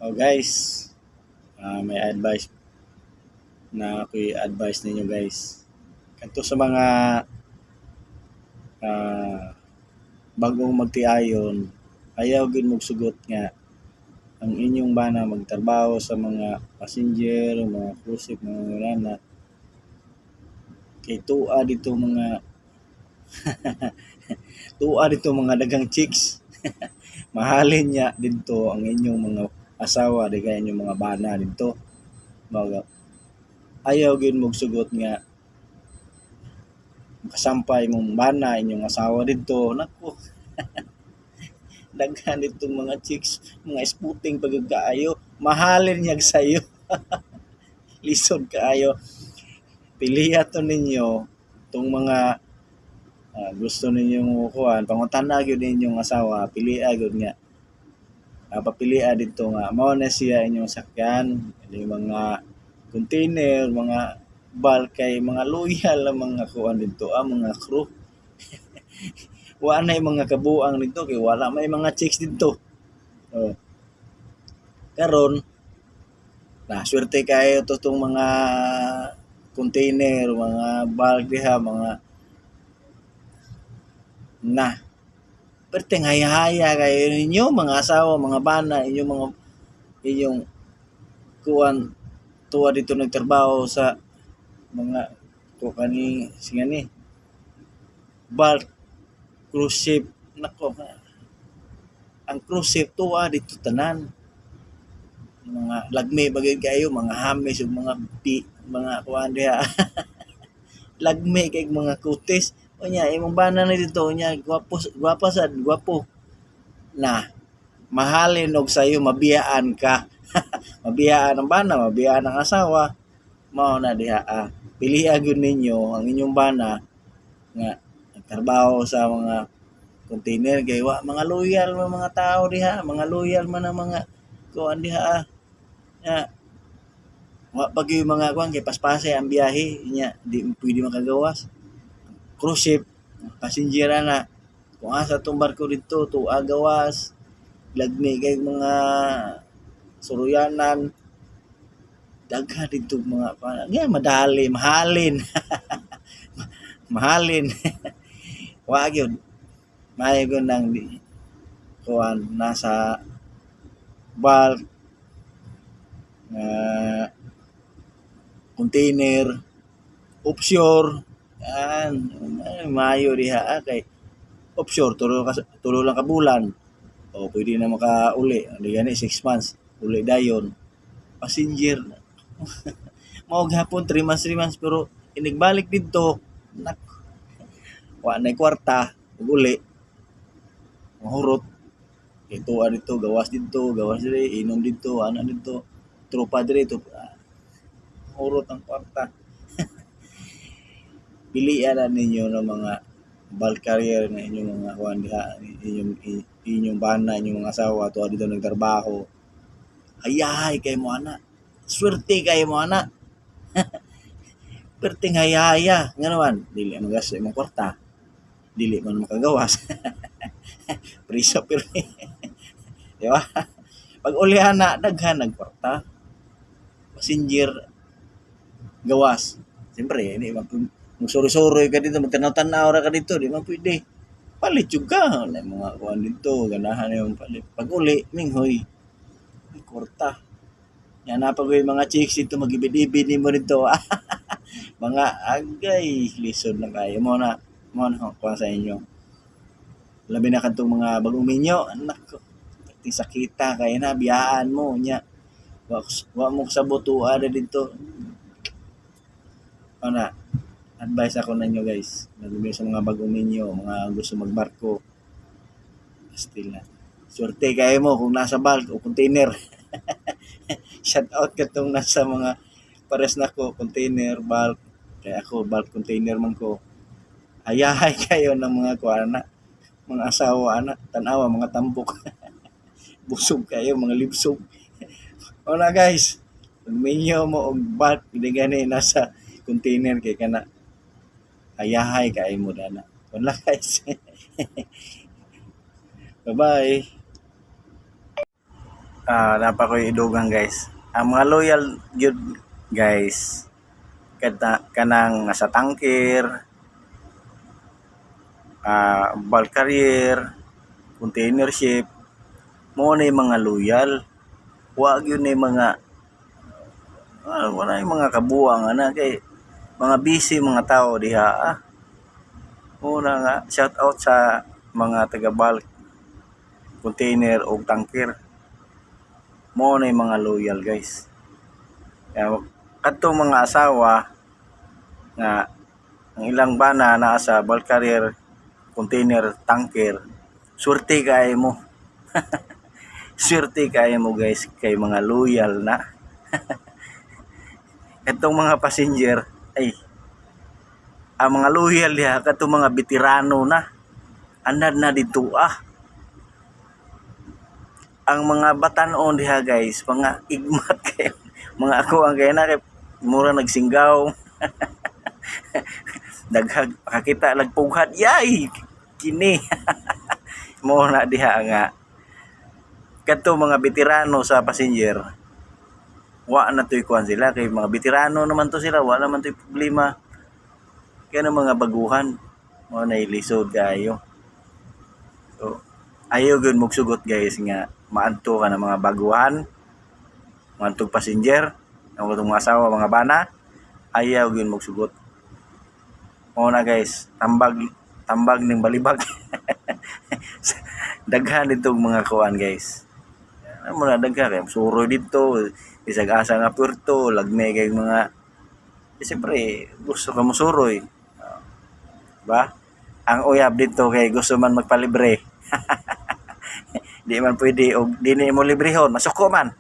Oh guys, may advice na ako'y advice ninyo guys. Kanto sa mga ah, bagong magtiayon, ayaw gid mong sugot nga ang inyong bana magtrabaho sa mga passenger, mga cruise ship, mga nana. Kay tua dito mga dagang chicks. Mahalin niya dito ang inyong mga asawa, di kaya inyong mga bana dito. Mga ayaw gid mong sugot nga kasampay mong bana inyong asawa dito. Nako, daghan ditong mga chicks, mga sputing pagkaayo, mahalin niya sayo. Lisod kaayo. Piliya to ninyo tong mga gusto ninyong kuan, pangutana gyud ninyong asawa, piliya gyud nga. Papiliya dito nga mao na siya inyong sakyan, yung mga container, mga bulk kay mga loyal ang mga kuan dito, mga crew. Wa na mga kabuang dito kay wala may mga chicks dito. Oh. Karon na swerte kayo to tong mga container, mga bulk diha, mga na perting haya-haya kayo ninyo mga asawa, mga bana, inyong kuan tuwa dito nagtrabaho sa mga kani singa ni bulk cruise ship. Nako, ang cruise ship tuwa dito tanan, mga lagmi bagay kayo, mga hamis ug mga kuan diha. Lagmi kay mga kutis unya imong bana na dito unya gwapa sad gwapo na mahalin og sayo, mabiyaan ka. Mabiyaan ang bana, mabiyaan ang asawa, mao na diha. Piliha gyud ninyo ang inyong bana nga nagtrabaho sa mga container kay wa mga loyal mga tao diha, mga loyal man ang mga kuan diha. Nga wa pag yung mga kuan kay paspasay ang biyahe nya di pwede makagawas. Cruise ship passenger na kung asa tong barko dito tuwa gawas, lagmi kay mga suruyanan, daghan dito mga kuan madali mahalin. Mahalin. Wa gyud maayo gyud nang kuan nasa bulk container, offshore, yan, maayo diha kay offshore tulo lang ka bulan. O pwede na makauli, di gani 6 months, uli dayon. Passenger, mao gahapon 3 months pero inigbalik dito, nak wa na kwarta, uli. Mahurot. Ito dito, gawas dito, inom dito, ana dito, tropa dito. Mahurot ang kwarta. Pilian na ninyo ng mga bulk carrier na inyong mga kuan diha, inyong bana, inyong mga asawa tuwa dito nagtrabaho. Hayahay kay mo ana. Swerte kay mo ana. Perting hayaya nga naman dili magasto imong kwarta. Dili man makagawas. Priso pirmi. Di ba? Pag ulihan na daghan nagkwarta. Passenger gawas. Siyempre, hindi magsuri-suri ka dito, magtanaw-tanaw ra ka dito, di man pwede. Palit yung ka, na mga kuhan dito, ganahan na yung palit. Pag uli, minghoy, kwarta. Yan na pag mga chicks dito, mag-ibid-ibid mo dito. Mga agay, lisod na kayo. Mo na kuha sa inyo. Labi na kantong mga bagong minyo, anak ko. Sakita kayo na, biyaan mo, nya. Wa mo sa butuan na dito. Ano, advice ako na inyo guys. Nagumi sa mga bagong minyo, mga gusto magbarko. Still na. Swerte kayo mo kung nasa bulk o container. Shout out ka tong nasa mga pares na ko, container, bulk. Kaya ako, bulk container man ko. Hayahay kayo ng mga kuana, mga asawa, anak, tanawa, mga tambok. Busog kayo, mga libsog. O na guys, pag minyo mo og bulk, hindi gani nasa container kay kana hayahay kayo mo dana. Wala guys. Bye-bye. napakoy idugang guys. Ang mga loyal gyud guys kanang sa tangker, bulk carrier, container ship, mo na yung mga loyal. Wa gyud na yung mga wala yung mga kabuang ana kay mga busy mga tao diha. Una nga shout out sa mga taga bulk, container o tangker. Mo na yung mga loyal guys. Kaya kadtong mga asawa nga ang ilang bana naa sa bulk carrier, container, tanker, swerte kay mo. Swerte kay mo guys kay mga loyal na. Itong mga passenger ay ang mga loyal diha kadtong mga veterano na andad na dito ang mga batanon diha guys mga igmat kay mga ako ang kay na kay mura nagsinggaw. Daghag makakita lagpughat yay kini. Mo na diha nga kadto mga veterano sa passenger wa na toy kuan sila kay mga veterano naman to sila wala man toy problema kaya ng mga baguhan mo na ilisod kayo. So ayaw gyud mogsugot guys nga maadto ka ng mga baguhan mga passenger ang mga asawa mga bana ayaw gyud mogsugot. Mo na guys tambag ning balibag. Daghan ditong mga kuan guys. Mo na daghan kay suroy dito isag asa nga puerto lagmay kay mga siyempre gusto ka mo suroy. Ba? Ang uyab dito kay gusto man magpalibre. Di man pwede og dini mo librehon masuko man.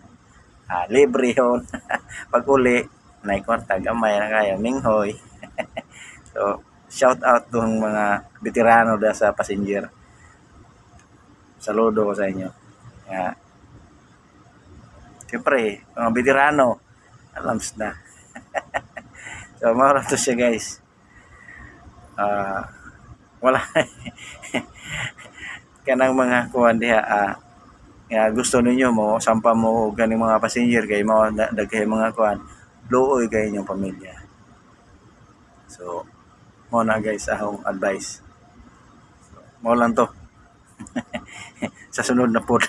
Librehon. Pag uli nay kwarta gamay na kaya minghoy. So shout out tong mga veterano da sa passenger. Saludo ko sa inyo. Siyempre, mga veterano, alams na. So, maura to siya guys. Wala. Kanang mga kuwan diha, gusto ninyo mo, sampa mo ganing mga passenger kay mo daghay mga kuwan, luoy kay inyong pamilya. So, mo na guys, akong advice. So, mo lang to. Sa sunod na po.